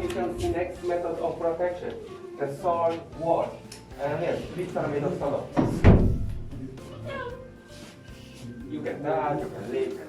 you can see next method of protection, the salt wall. And yes, these are made of salt. You can touch, you can lick.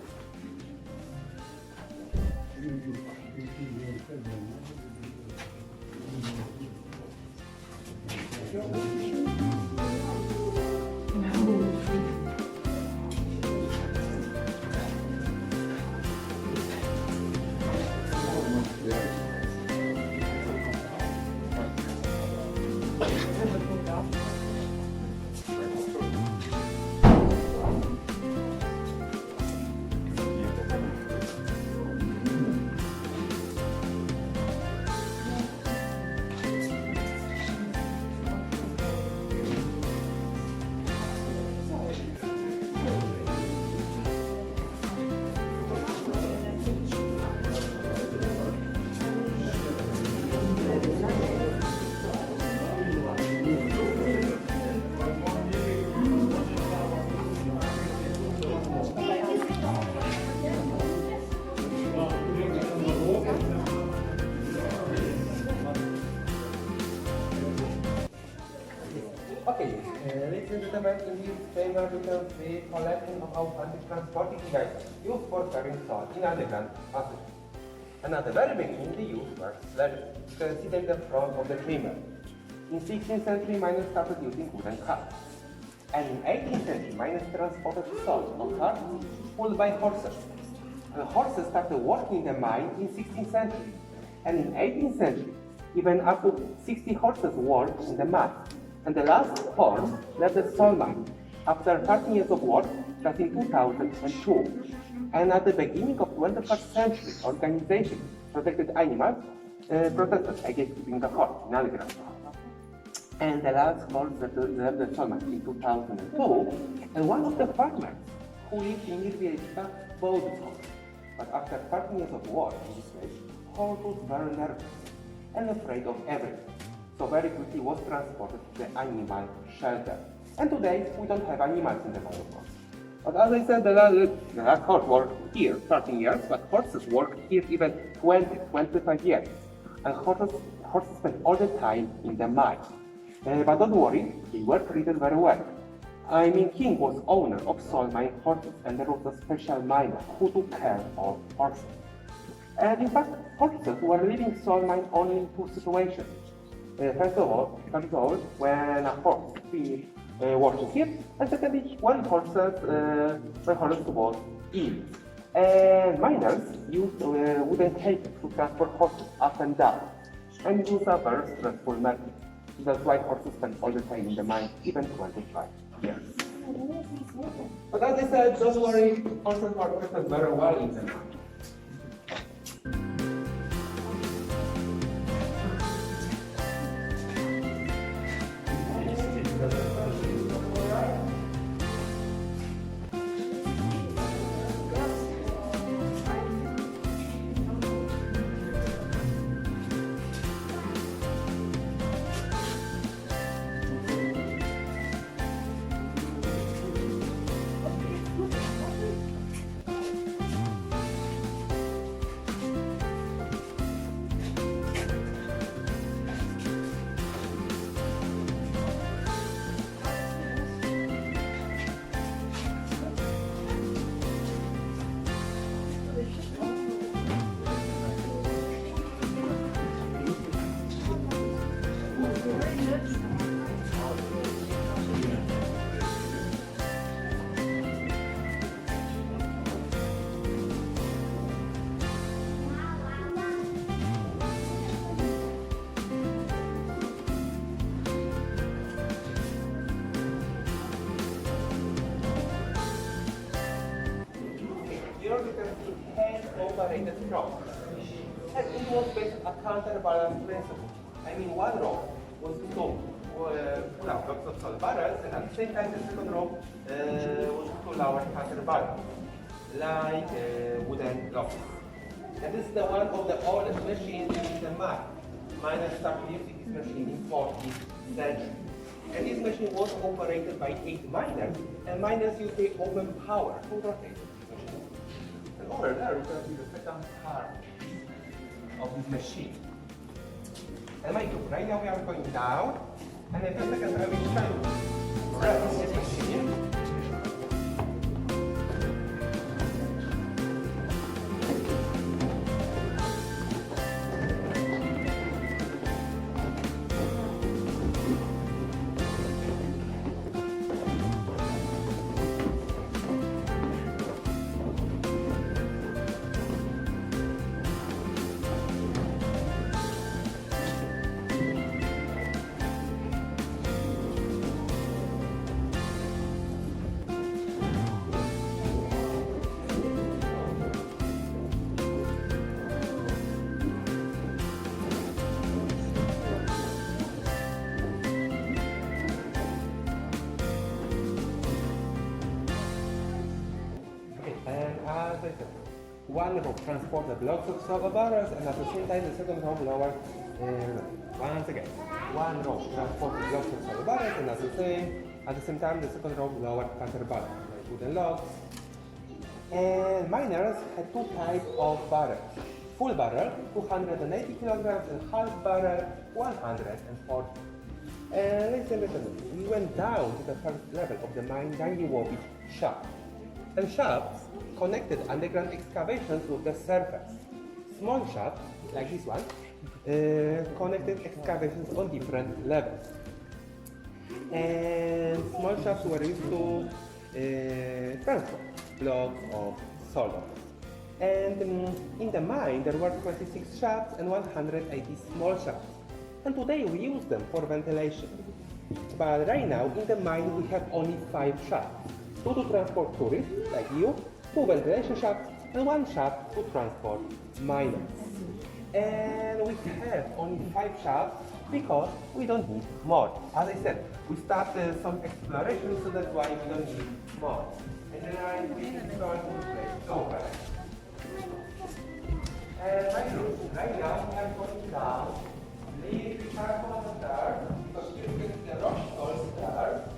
Okay, ladies and gentlemen, in this framework we can see collection of anti-transporting devices used for carrying salt in underground passage. And at the very beginning, the use were sledges. You can see them in the front of the framework. In 16th century, miners started using wooden carts. And in 18th century, miners transported salt on carts pulled by horses. And horses started working in the mine in 16th century. And in 18th century, even up to 60 horses worked in the mine. And the last horse left the salt mine after 13 years of work, just in 2002. And at the beginning of 21st century, organization protected animals protested against keeping the horse in underground. And the last horse that left the salt mine in 2002, and one of the farmers who lived in Wieliczka bought this horse. But after 13 years of work in this place, horse was very nervous and afraid of everything. So very quickly was transported to the animal shelter. And today we don't have animals in the mine, of course. But as I said, the last horse worked here 13 years, but horses worked here even 20, 25 years. And horses spent all the time in the mine. But don't worry, they were treated very well. I mean, King was owner of salt mine horses, and there was a special miner who took care of horses. And in fact, horses were leaving salt mine only in two situations. First of all, when a horse finished washing here, and secondly, when horse was ill. And miners used wooden cables to transport horses up and down, and it was a very stressful method. That's why horses spend all the time in the mine, even 25 years. But as I said, don't worry, horses are treated very well in the mine. Here we can see hand-operated rope. And it was based on a counterbalance principle. I mean, one rope was to pull out blocks of salt barrels, and at the same time the second rope was to lower counterbalance, like wooden blocks. And this is the one of the oldest machines in the mine. Miners started using this machine in 14th century. And this machine was operated by 8 miners, and miners used their own power to rotate this machine. And over there you can see the second part of this machine. And my two. Right now we are going down. And in a few seconds I will try to press this machine. As I said, one rope transports the blocks of silver barrels, and at the same time the second rope lowers. Once again, one rope transports the blocks of silver barrels, and at the same time the second rope lowers counterbalance, like wooden logs. And miners had two types of barrels: full barrel, 280 kilograms, and half barrel, 140. And ladies and gentlemen, we went down to the first level of the mine, dining wall with shafts. And shafts connected underground excavations with the surface. Small shafts, like this one, connected excavations on different levels. And small shafts were used to transport blocks of solar. And in the mine there were 26 shafts and 180 small shafts. And today we use them for ventilation. But right now in the mine we have only 5 shafts. 2 to transport tourists like you, 2 ventilation shafts, and 1 shaft to transport miners. And we have only 5 shafts because we don't need more. As I said, we started some exploration, so that's why we don't need more. And then we start to play over. And right now we are going down. Please be careful on the stairs because you get the rock all stairs.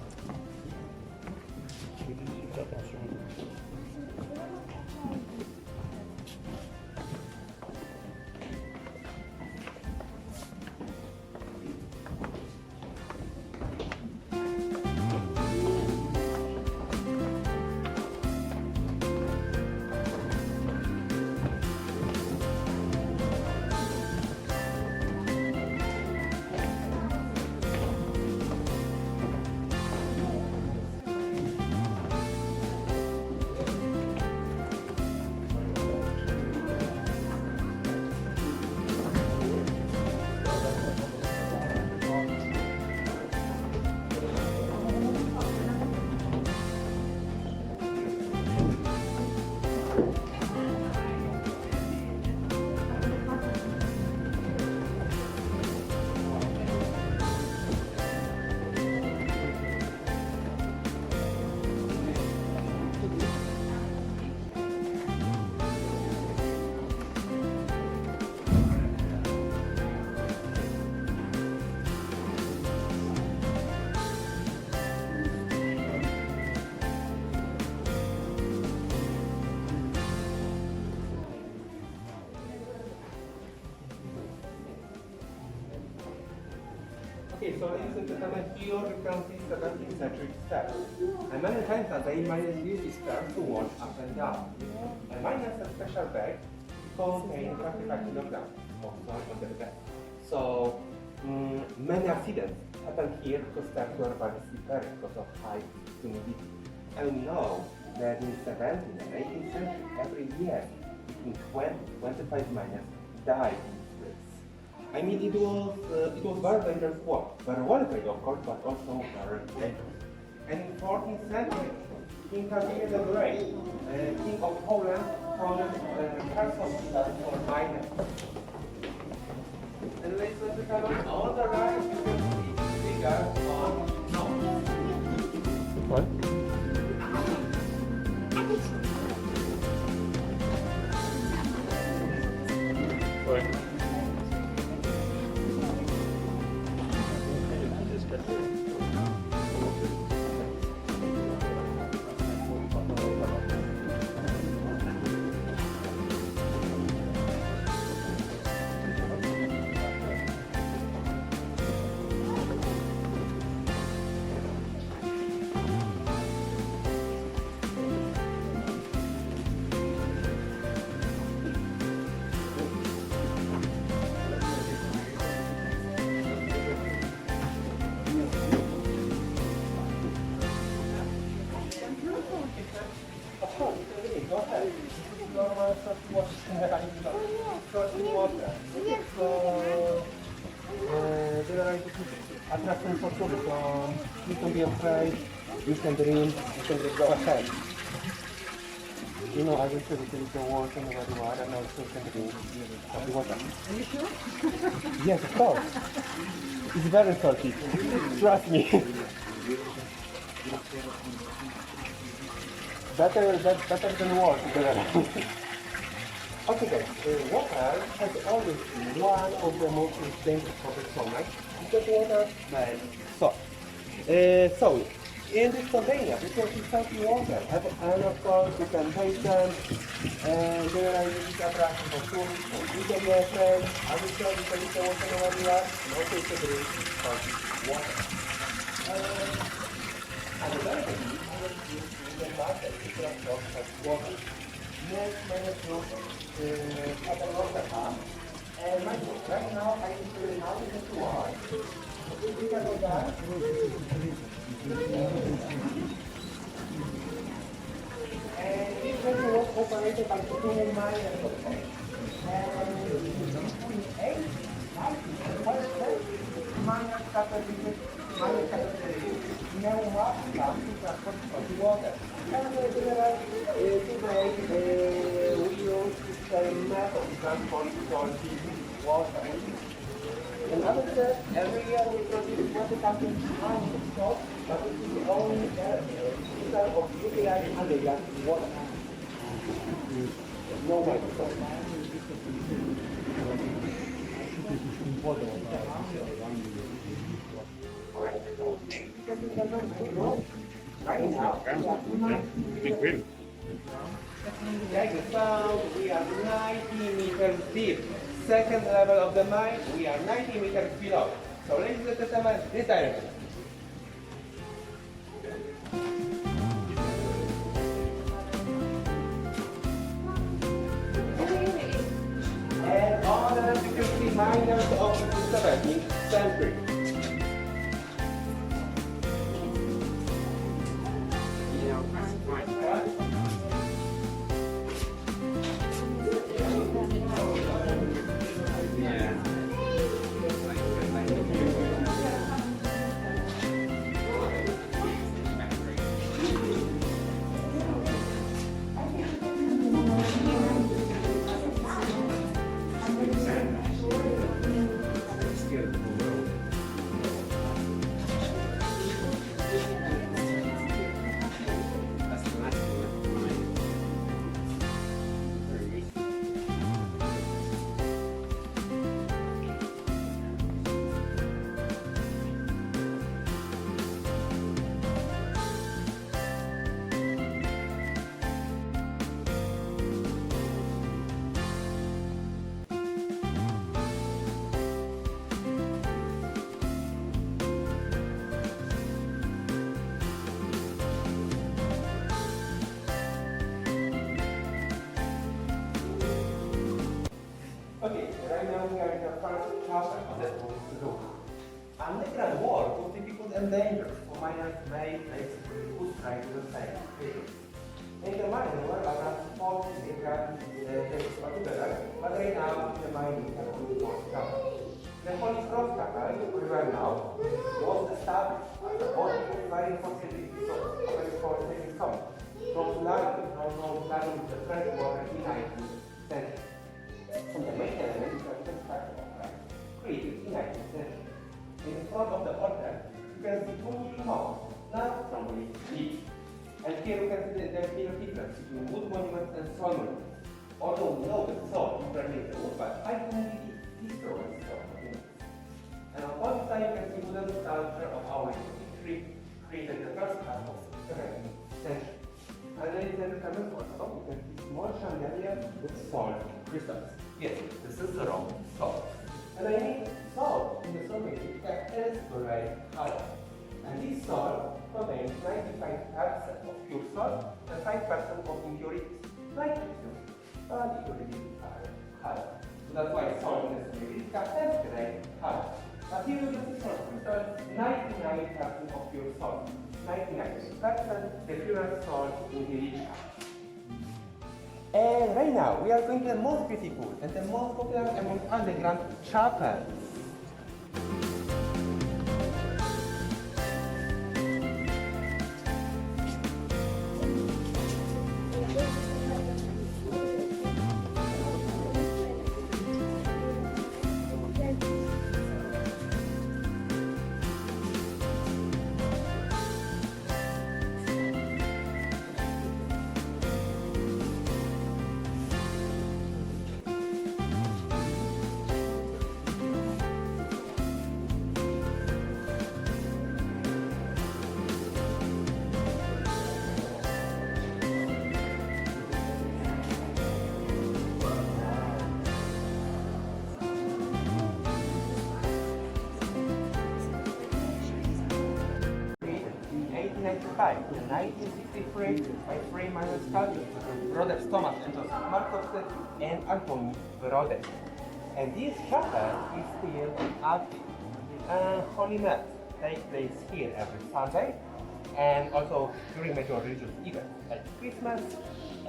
Okay, so ladies and gentlemen, here we can see 17th century steps. And many times a day, miners use these steps to walk up and down. And miners have special bags contain 35 kilograms of soil on their back. So many accidents happen here because steps were very slippery because of high humidity. And we know that in 17th and 18th century, every year, between 20 to 25 miners died in these risks. I mean, it was very dangerous work, very well paid of course, but also very dangerous. And in 14th century, King Kazimierz the Great, King of Poland, founded health hospital for miners. And ladies and gentlemen, on the right you can see figures on notes. What? What? attraction for tourists, so you can be afraid, you can dream, you can just go ahead. You know, as I said, there is the water and the water, and also you can drink of the water. Are you sure? Yes, of course. It's very salty. Trust me. better than water. Okay guys, water has always been one of the most dangerous for the stomach because water smells salt. So, in this container, because it's salty water, and of course you can taste them, and generally this is attraction for food. You can be afraid, as I said, you can eat the water wherever you are, and also you can drink salty water. And the very beginning, I was using the market to transport such water. Many fruits at the water farm. And right now I need to learn how to get to water. You can go down. And this vessel was operated by two miners of course. And between 8 and 90 miners started pneumatic pumps to transport salty water. And today we use the same method to transport salty water. And as I said, every year we produce 20,000 tons of salt, but this is the only user of utilizing underground water. No microphone. Right now, like the sound, we are 90 meters deep. Second level of the mine, we are 90 meters below. So ladies and gentlemen, this direction. And all the you can see miners of the 17th century. Okay, right now we are in the first chapter of that book. Underground work was difficult and dangerous, for miners may put try to the same. In the mine there were around 40 acres together, but right now in the mine we have only one chapter. The Holy Cross chapter, where now, was established as a body of very facility for saving some from flooding the fresh water in 19th century. And the main element is the construction of created in 19th century. In front of the altar, you can see two little mounds, not strongly deep. And here you can see the clear difference between wood monuments and soil monuments. Although we know that soil impregnates the wood, but high humidity destroys soil monuments. And on one side you can see wooden sculpture of our created the first half of the 17th century. And then in the camera also, you can see small chandeliers with salt crystals. Yes, this is the wrong salt. And I mean salt in the soil is very color. And this salt contains 95% of pure salt and 5% of impurities, like lithium, but impurities are color. So that's why salt in the Wieliczka has gray color. But here you can see salt crystals, 99% of pure salt, 99% the pure salt in Wieliczka. And right now, we are going to the most beautiful and the most popular among underground chapels. 5, in 1963, by three minor sculptors, brothers Thomas and Joseph Markowski and Antoni Brodek. And this chapel is still active. Holy Mass takes place here every Sunday, and also during major religious events like Christmas,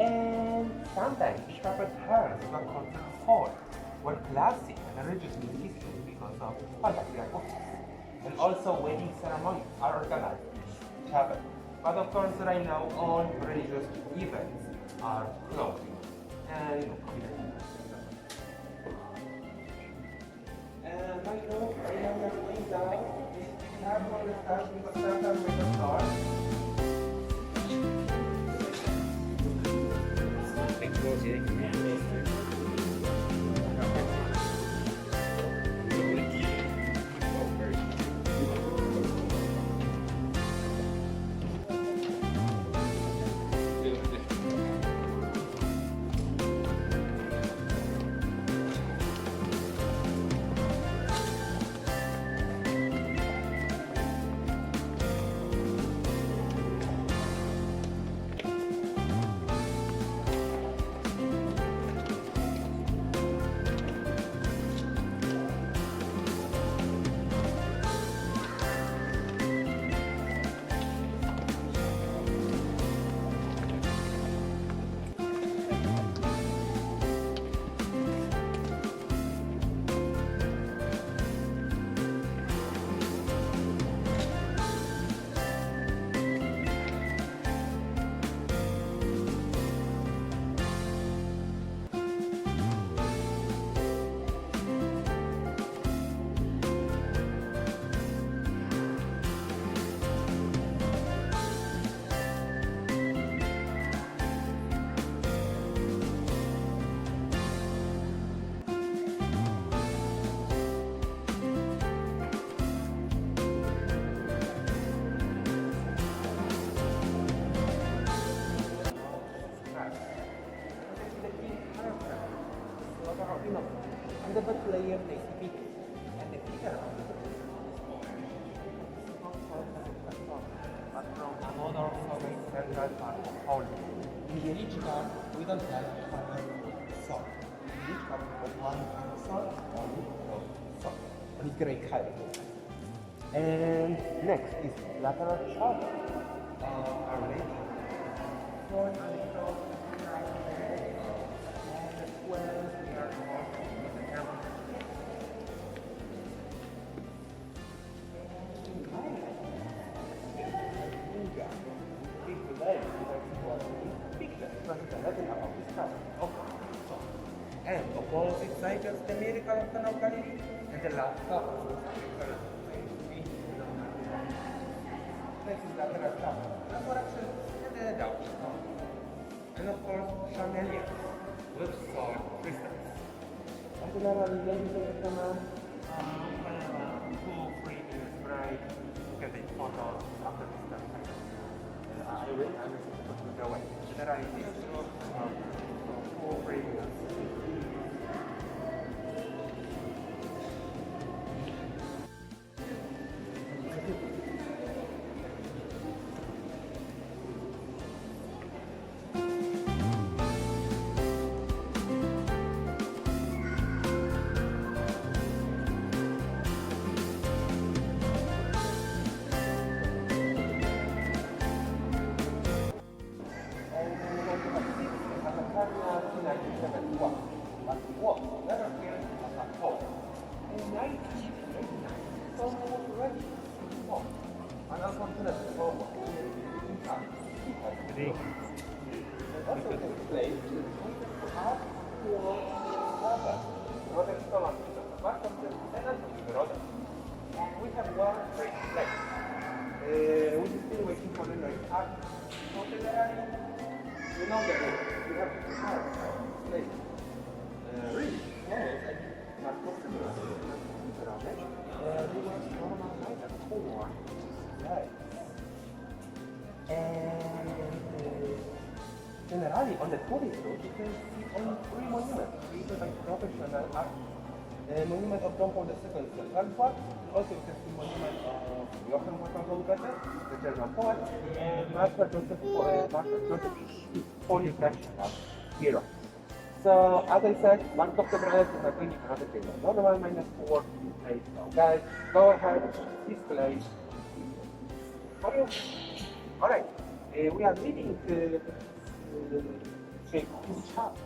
and sometimes the chapel's parents were concert hall, where classic and religious music is played because of spectacular books. And also wedding ceremonies are organized in this chapel. But of course, right now, all religious events are closing. And right now we are going down. We have all the stuff because sometimes we can start. And the first layer they speak, and the figure of the but from another solid central part of Poland. In Wieliczka, we don't have color salt. Wieliczka we have one kind of salt, only salt, only gray color. And next is lateral shoulder. Are ready. Front and front, and as well we are and opposite side of the miracle of the Galilee, and the last top of the miracle of This is lateral top, the correction, and the down. And of course, chandelier with sword crystals. And generally, ladies and gentlemen, 2-3 minutes break, you can take photos after this time. I will put it away. Generally, this is 2-3 minutes. But it was never built as a home. In 1989, someone was ready to home. And unfortunately, someone in time, he had to leave. And also takes place in the art for Aupair, Brothers Thomas and Markowski and Antoni Brodek. And we have one great place, which is still waiting for the next art. So generally, you know the rule. You have to prepare this place. Really, almost like Markowski and Brodek. We were normal like a core. Right. And generally, on the tourist route, you can see only 3 monuments created by professional artists. monument of John Paul II in Central Park. Also, you can see monument of Johann Wolfgang Goethe, the German poet, and Marshal Joseph Polish hero. So, as I said, one of the brands is not going to have a table. Normal -4 place. So, guys, go ahead, display. Alright, we are leaving to shop.